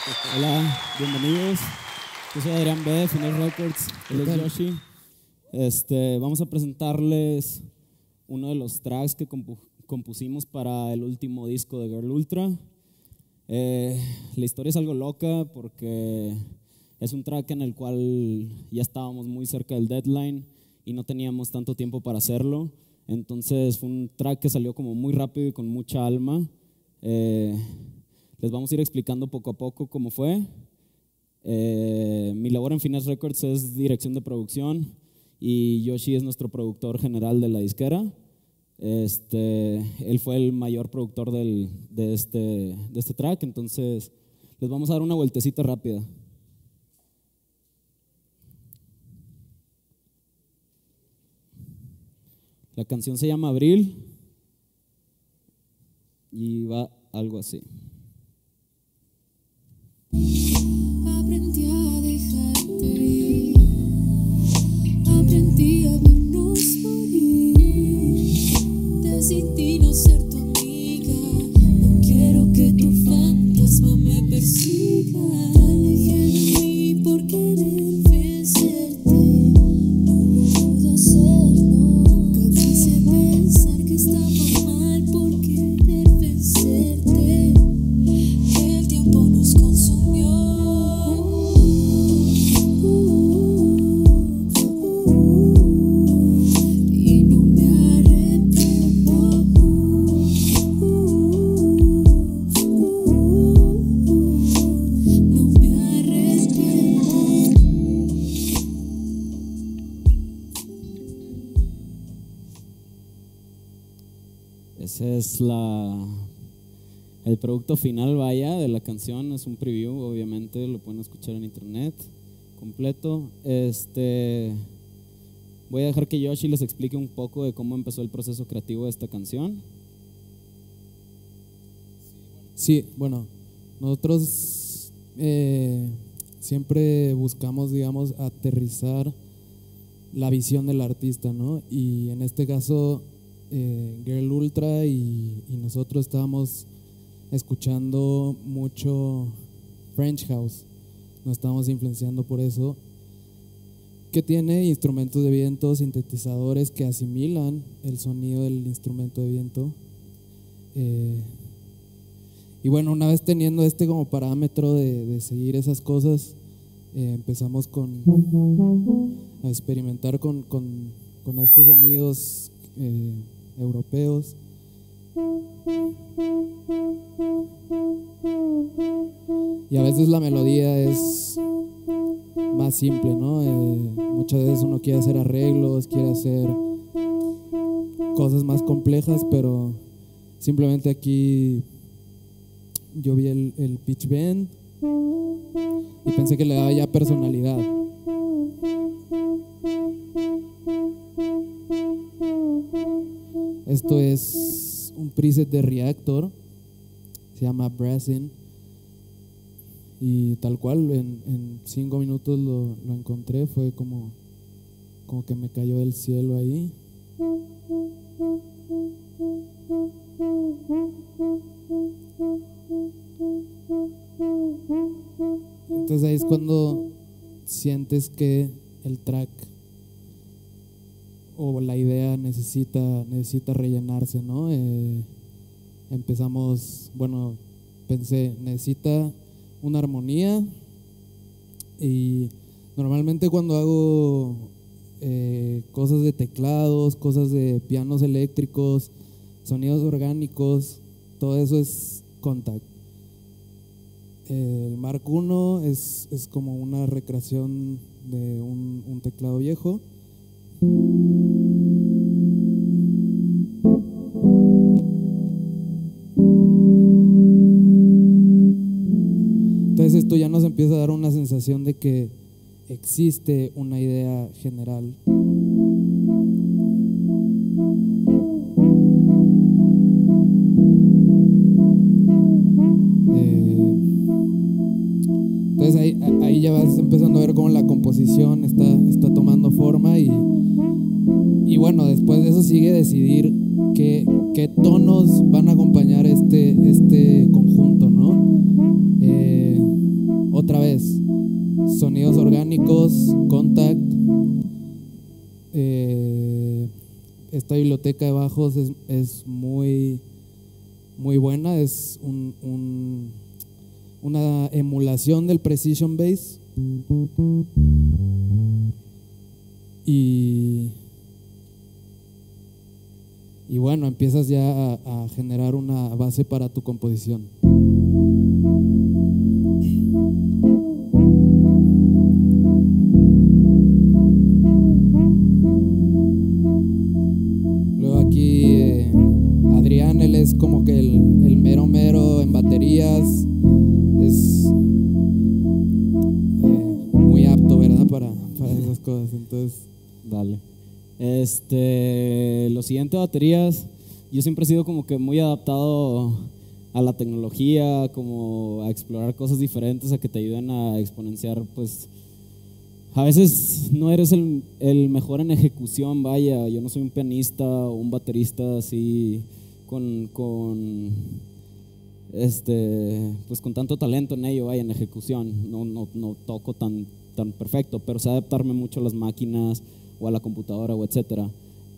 Hola, bienvenidos. Yo soy Adrián B. de Finesse Records. Él es Yoshi. Vamos a presentarles uno de los tracks que compusimos para el último disco de Girl Ultra. La historia es algo loca porque es un track en el cual ya estábamos muy cerca del deadline y no teníamos tanto tiempo para hacerlo. Entonces fue un track que salió como muy rápido y con mucha alma. Les vamos a ir explicando poco a poco cómo fue. Mi labor en Finesse Records es dirección de producción y Yoshi es nuestro productor general de la disquera. Él fue el mayor productor de este track, entonces les vamos a dar una vueltecita rápida. La canción se llama Abril y va algo así. Aprendí a dejarte ir, aprendí a vernos morir, decidí no ser tu amiga, no quiero que tu fantasma me persiga, te alejé de mí por querer vencerte, no pude hacerlo, nunca quise pensar que estaba mal por querer vencerte, el tiempo nos consumió. Ese es el producto final, vaya, de la canción. Es un preview, obviamente, lo pueden escuchar en internet completo. Voy a dejar que Yoshi les explique un poco de cómo empezó el proceso creativo de esta canción. Sí, bueno, nosotros siempre buscamos, digamos, aterrizar la visión del artista, ¿no? Y en este caso, Girl Ultra y nosotros estábamos escuchando mucho French House, nos estábamos influenciando por eso, que tiene instrumentos de viento, sintetizadores que asimilan el sonido del instrumento de viento. Y bueno, una vez teniendo como parámetro de seguir esas cosas, empezamos a experimentar con estos sonidos europeos. Y a veces la melodía es más simple, ¿no? Muchas veces uno quiere hacer arreglos, quiere hacer cosas más complejas, pero simplemente aquí yo vi el pitch bend y pensé que le daba ya personalidad. Esto es un preset de Reactor, se llama Brassin, y tal cual en 5 minutos lo encontré, fue como que me cayó del cielo ahí. Entonces ahí es cuando sientes que el track o la idea necesita rellenarse, ¿no? Pensé, necesita una armonía, y normalmente cuando hago cosas de teclados, cosas de pianos eléctricos, sonidos orgánicos, todo eso es Kontakt. El Mark I es como una recreación de un teclado viejo. Entonces esto ya nos empieza a dar una sensación de que existe una idea general. Entonces ahí ya vas empezando a ver cómo la composición está tomando forma, y bueno, después de eso sigue decidir qué tonos van a acompañar este conjunto, ¿no? sonidos orgánicos, Contact. Esta biblioteca de bajos es muy, muy buena, es una emulación del Precision Bass. Y bueno, empiezas ya a generar una base para tu composición. Luego aquí Adrián, él es como que el mero mero en baterías, es muy apto, ¿verdad? Para esas cosas, entonces Dale. Lo siguiente, baterías. Yo siempre he sido como que muy adaptado a la tecnología, como a explorar cosas diferentes, a que te ayuden a exponenciar, pues a veces no eres el mejor en ejecución, vaya, yo no soy un pianista o un baterista así pues con tanto talento en ello, vaya, en ejecución, no toco tan perfecto, pero sé adaptarme mucho a las máquinas o a la computadora o etcétera.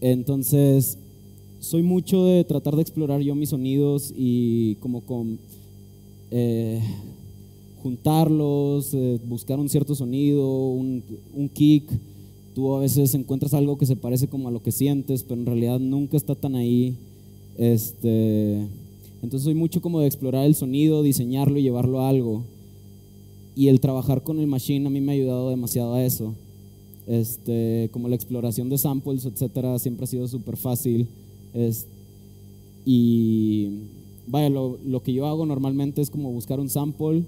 Entonces, soy mucho de tratar de explorar yo mis sonidos y como juntarlos, buscar un cierto sonido, un kick. Tú a veces encuentras algo que se parece como a lo que sientes, pero en realidad nunca está tan ahí. Entonces soy mucho como de explorar el sonido, diseñarlo y llevarlo a algo. Y el trabajar con el machine a mí me ha ayudado demasiado a eso. Como la exploración de samples, etcétera, siempre ha sido súper fácil. Y vaya, lo que yo hago normalmente es como buscar un sample.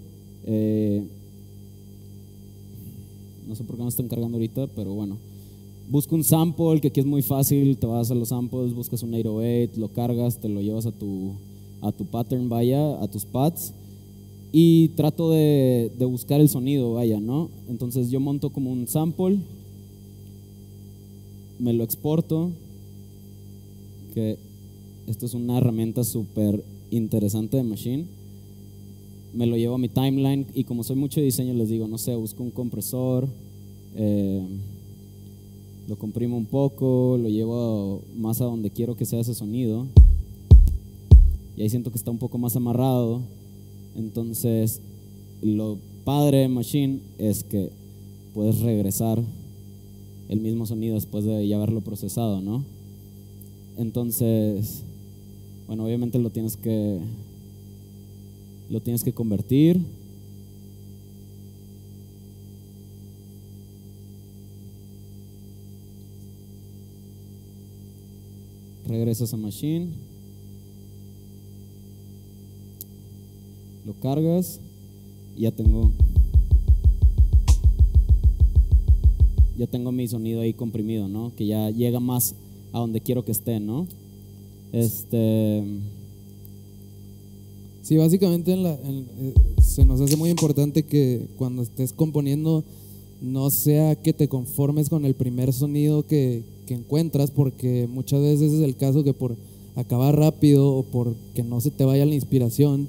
No sé por qué me están cargando ahorita, pero bueno. Busco un sample, que aquí es muy fácil, te vas a los samples, buscas un 808, lo cargas, te lo llevas a tu pattern, vaya, a tus pads. Y trato de buscar el sonido, vaya, ¿no? Entonces yo monto como un sample, me lo exporto, que esto es una herramienta súper interesante de Machine. Me lo llevo a mi timeline y como soy mucho de diseño les digo, no sé, busco un compresor, lo comprimo un poco, lo llevo más a donde quiero que sea ese sonido y ahí siento que está un poco más amarrado. Entonces lo padre de Machine es que puedes regresar el mismo sonido después de ya haberlo procesado, ¿no? Entonces, bueno, obviamente lo tienes que convertir. Regresas a Machine, lo cargas y ya tengo mi sonido ahí comprimido, ¿no? Que ya llega más a donde quiero que esté, ¿no? Sí, básicamente se nos hace muy importante que cuando estés componiendo no sea que te conformes con el primer sonido que encuentras, porque muchas veces es el caso que por acabar rápido o por que no se te vaya la inspiración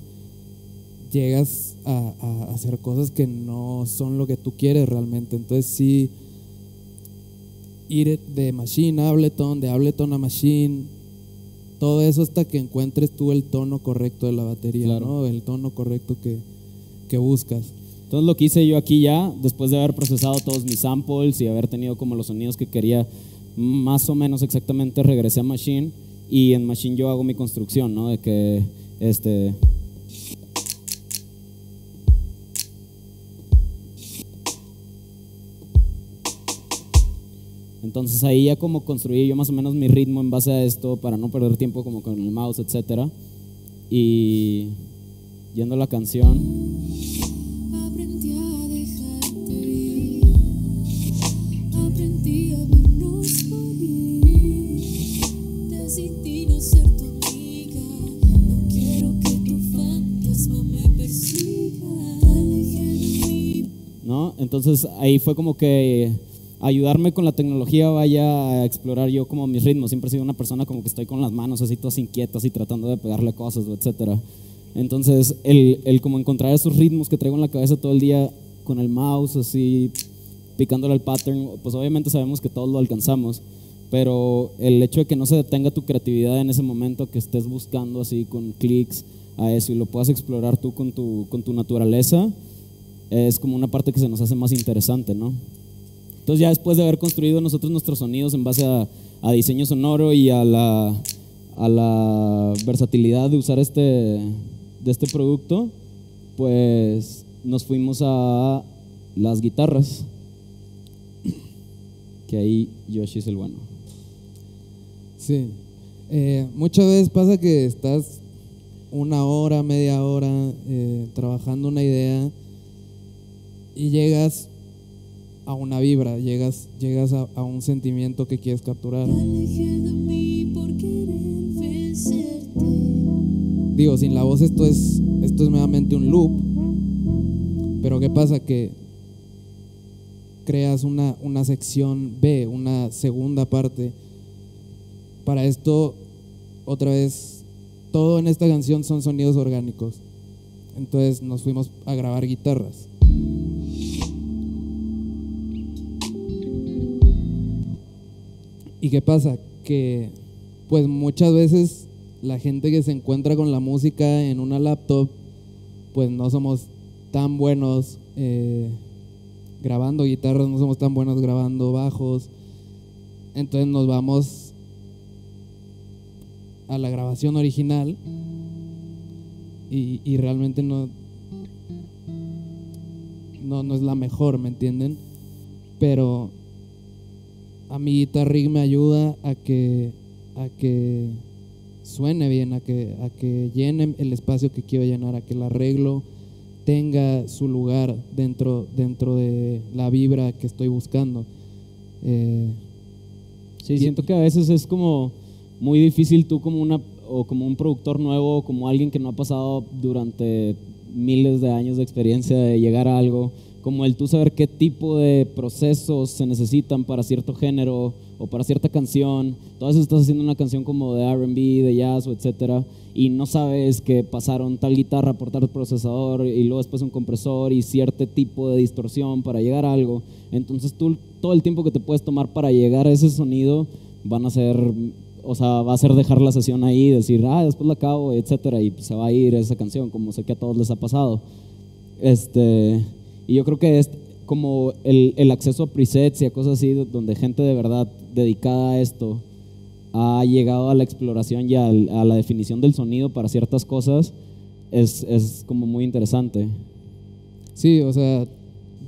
llegas a hacer cosas que no son lo que tú quieres realmente. Entonces sí, ir de Machine a Ableton, de Ableton a Machine, todo eso hasta que encuentres tú el tono correcto de la batería, claro, ¿no? El tono correcto que buscas. Entonces lo que hice yo aquí ya, después de haber procesado todos mis samples y haber tenido como los sonidos que quería más o menos exactamente, regresé a Machine y en Machine yo hago mi construcción, ¿no? De que entonces ahí ya como construí yo más o menos mi ritmo en base a esto para no perder tiempo como con el mouse, etcétera. Y yendo a la canción, aprendí a dejarte ir, aprendí a vernos morir, decidí no ser tu amiga, no quiero que tu fantasma me persiga, alejé de mí. ¿no? Entonces ahí fue como que ayudarme con la tecnología, vaya a explorar yo como mis ritmos. Siempre he sido una persona como que estoy con las manos así todas inquietas y tratando de pegarle cosas, etcétera. Entonces el como encontrar esos ritmos que traigo en la cabeza todo el día con el mouse así, picándole al pattern, pues obviamente sabemos que todos lo alcanzamos, pero el hecho de que no se detenga tu creatividad en ese momento, que estés buscando así con clics a eso y lo puedas explorar tú con tu naturaleza, es como una parte que se nos hace más interesante, ¿no? Entonces ya después de haber construido nosotros nuestros sonidos en base a diseño sonoro y a la versatilidad de usar de este producto, pues nos fuimos a las guitarras, que ahí Yoshi es el bueno. Sí. Muchas veces pasa que estás una hora, media hora trabajando una idea y llegas a una vibra, llegas a un sentimiento que quieres capturar. Me alejé de mí por querer vencerte. Digo, sin la voz esto es meramente un loop, pero ¿qué pasa? Que creas una sección B, una segunda parte. Para esto, otra vez, todo en esta canción son sonidos orgánicos. Entonces nos fuimos a grabar guitarras. ¿Y qué pasa? Que pues muchas veces la gente que se encuentra con la música en una laptop, pues no somos tan buenos grabando guitarras, no somos tan buenos grabando bajos. Entonces nos vamos a la grabación original y realmente no es la mejor, ¿me entienden? Pero a mi Guitar Rig me ayuda a que suene bien, a que llene el espacio que quiero llenar, a que el arreglo tenga su lugar dentro de la vibra que estoy buscando. Sí, siento que a veces es como muy difícil tú como un productor nuevo, como alguien que no ha pasado durante miles de años de experiencia de llegar a algo, como el tú saber qué tipo de procesos se necesitan para cierto género o para cierta canción. Todas veces estás haciendo una canción como de R&B, de jazz o etcétera, y no sabes que pasaron tal guitarra por tal procesador y luego después un compresor y cierto tipo de distorsión para llegar a algo. Entonces tú todo el tiempo que te puedes tomar para llegar a ese sonido va a ser dejar la sesión ahí y decir, después la acabo, etcétera, y se va a ir esa canción, como sé que a todos les ha pasado. Y yo creo que es como el acceso a presets y a cosas así, donde gente de verdad dedicada a esto ha llegado a la exploración y a la definición del sonido para ciertas cosas, es como muy interesante. Sí, o sea,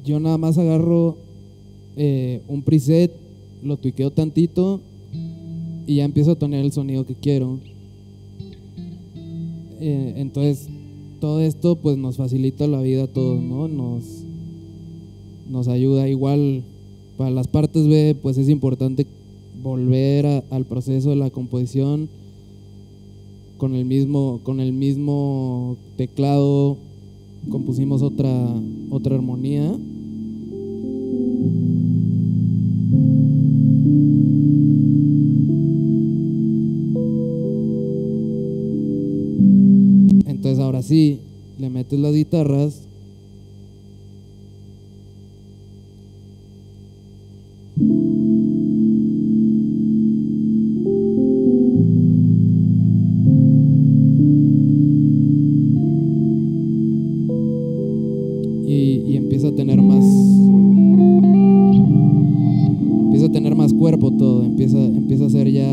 yo nada más agarro un preset, lo tuiqueo tantito y ya empiezo a tonear el sonido que quiero. Entonces todo esto pues nos facilita la vida a todos, ¿no? Nos ayuda. Igual para las partes B pues es importante volver al proceso de la composición con el mismo teclado. Compusimos otra armonía. Entonces ahora sí, le metes las guitarras y empieza a tener más cuerpo todo, empieza a ser ya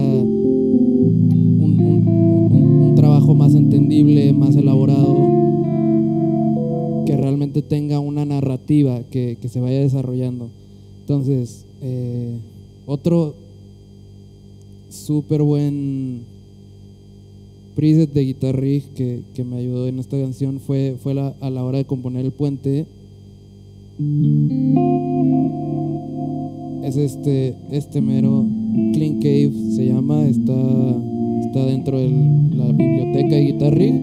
un trabajo más entendible, más elaborado, que realmente tenga una narrativa que se vaya desarrollando. Entonces, otro súper buen preset de Guitar Rig que me ayudó en esta canción fue a la hora de componer el puente. Es este mero Clean Cave se llama, está dentro de la biblioteca de Guitar Rig.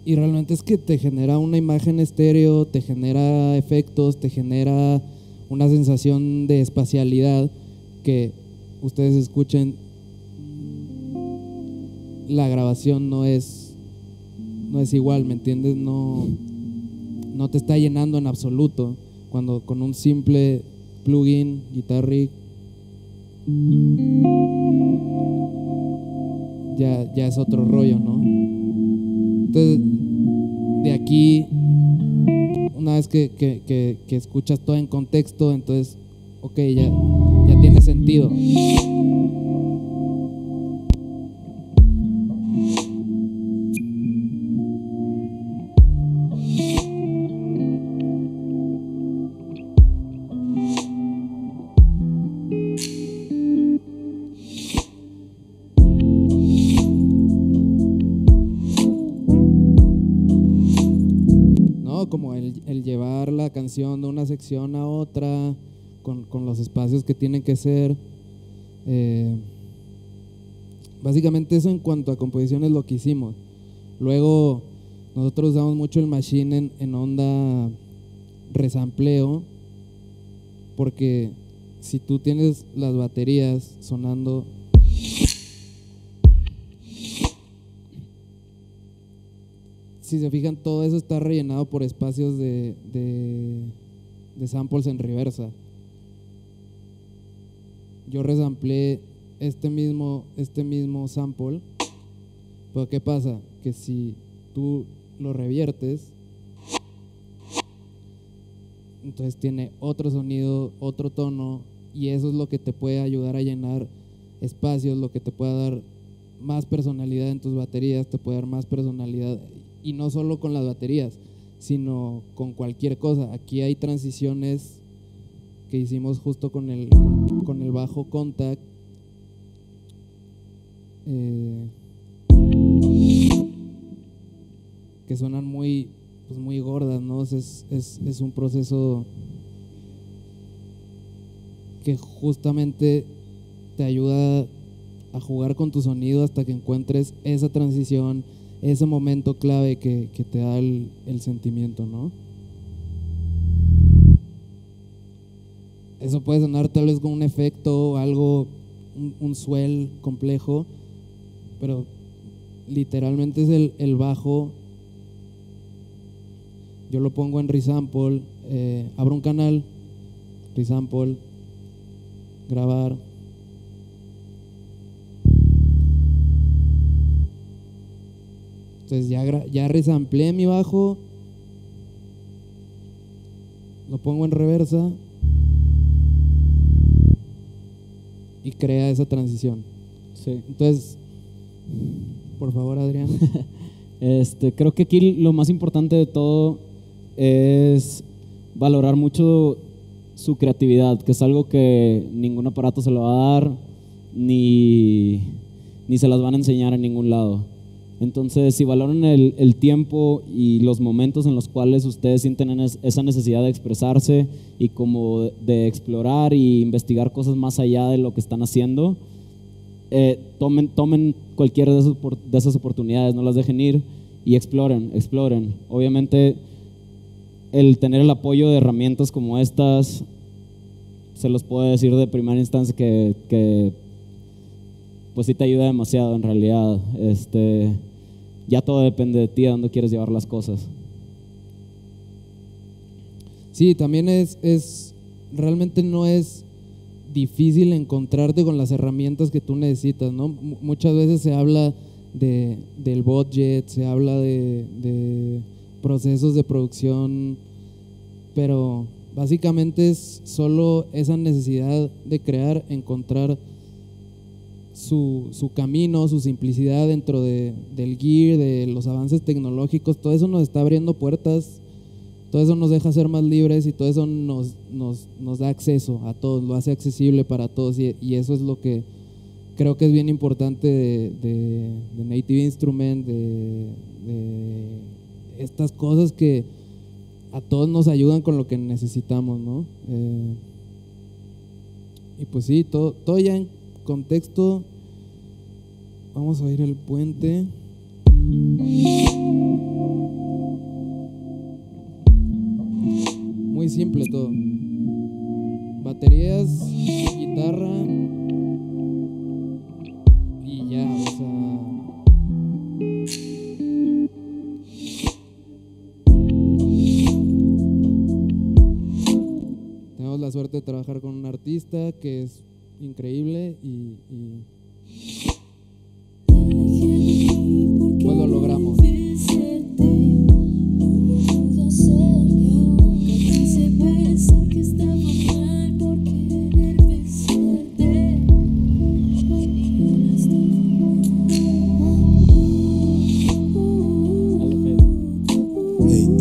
Y realmente es que te genera una imagen estéreo, te genera efectos, te genera una sensación de espacialidad que ustedes escuchen. La grabación no es igual, ¿me entiendes? No no te está llenando en absoluto, cuando con un simple plugin, Guitar Rig, ya es otro rollo, ¿no? Entonces, de aquí, una vez que escuchas todo en contexto, entonces, ok, ya tiene sentido. Como el llevar la canción de una sección a otra, con los espacios que tienen que ser. Básicamente eso en cuanto a composición es lo que hicimos. Luego nosotros usamos mucho el machine en onda resampleo, porque si tú tienes las baterías sonando, si se fijan, todo eso está rellenado por espacios de samples en reversa. Yo resamplé este mismo sample, pero ¿qué pasa? Que si tú lo reviertes, entonces tiene otro sonido, otro tono, y eso es lo que te puede ayudar a llenar espacios, lo que te puede dar más personalidad en tus baterías, te puede dar más personalidad. Y no solo con las baterías, sino con cualquier cosa. Aquí hay transiciones que hicimos justo con el bajo Contact, que suenan muy gordas, ¿no? Es un proceso que justamente te ayuda a jugar con tu sonido hasta que encuentres esa transición, ese momento clave que te da el sentimiento, ¿no? Eso puede sonar tal vez con un efecto, algo, un swell complejo, pero literalmente es el bajo. Yo lo pongo en resample, abro un canal, resample, grabar. Entonces ya resampleé mi bajo, lo pongo en reversa y crea esa transición. Sí. Entonces, por favor, Adrián. Creo que aquí lo más importante de todo es valorar mucho su creatividad, que es algo que ningún aparato se lo va a dar, ni se las van a enseñar en ningún lado. Entonces, si valoran el tiempo y los momentos en los cuales ustedes sienten esa necesidad de expresarse y como de explorar y investigar cosas más allá de lo que están haciendo, tomen cualquiera de esas oportunidades, no las dejen ir y exploren. Obviamente, el tener el apoyo de herramientas como estas, se los puedo decir de primera instancia que pues sí te ayuda demasiado en realidad. Ya todo depende de ti, a dónde quieres llevar las cosas. Sí, también realmente no es difícil encontrarte con las herramientas que tú necesitas, ¿no? Muchas veces se habla del budget, se habla de procesos de producción, pero básicamente es solo esa necesidad de crear, encontrar su camino, su simplicidad dentro del gear, de los avances tecnológicos. Todo eso nos está abriendo puertas, todo eso nos deja ser más libres y todo eso nos da acceso a todos, lo hace accesible para todos, y eso es lo que creo que es bien importante de Native Instrument, de estas cosas que a todos nos ayudan con lo que necesitamos, ¿no? Y pues sí, todo ya en contexto. Vamos a oír el puente. Muy simple todo. Baterías, guitarra y ya, o sea. artista que es increíble y pues lo logramos. Hey,